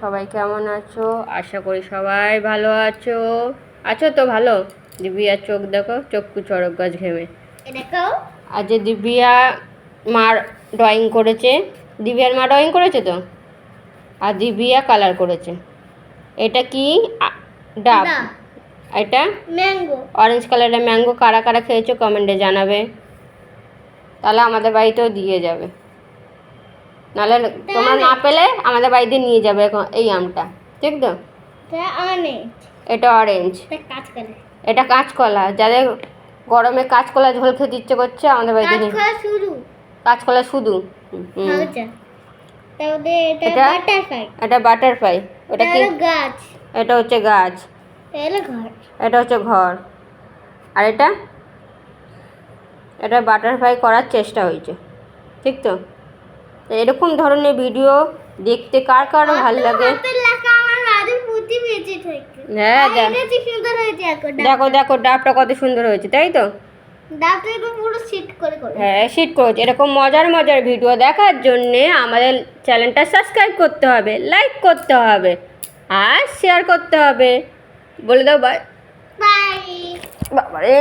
সবাই কেমন আছো? আশা করি সবাই ভালো আছো। আছো তো ভালো? দিব্যার চোখ দেখো, চক্ষু চড়ক গাছ ঘেমে। দেখো আজ দিব্যা মার ড্রয়িং করেছে। দিব্যার মা ড্রয়িং করেছে তো, আর দিব্যা কালার করেছে। এটা কি? ডাব। ডাব। এটা ম্যাঙ্গো। অরেঞ্জ কালারের ম্যাঙ্গো। কারা কারা খেয়েছো কমেন্টে জানাবে, তাহলে আমাদের বাড়িতেও দিয়ে যাবে। নাহলে তোমরা না পেলে আমাদের বাড়িতে নিয়ে যাবে এখন এই আমটা, ঠিক তো? এটা অরেঞ্জ, এটা কাঁচকলা। যাদের গরমে কাঁচকলা ঝোল খেতে ইচ্ছে করছে আমাদের বাড়িতে কাঁচকলা শুধু। এটা বাটারফ্লাই। এটা কি গাছ? এটা হচ্ছে গাছ, এটা হচ্ছে ঘর। আর এটা এটা বাটারফ্লাই করার চেষ্টা হয়েছে, ঠিক তো? তো এরকম ধরনের ভিডিও দেখতে কার কার ভালো লাগে? হ্যাঁ, দেখো দেখো ডাবটা কত সুন্দর হয়েছে, তাই তো? হ্যাঁ, শিট করেছে। এরকম মজার মজার ভিডিও দেখার জন্যে আমাদের চ্যানেলটা সাবস্ক্রাইব করতে হবে, লাইক করতে হবে, আর শেয়ার করতে হবে। বলে দাও বাই। বাবারে।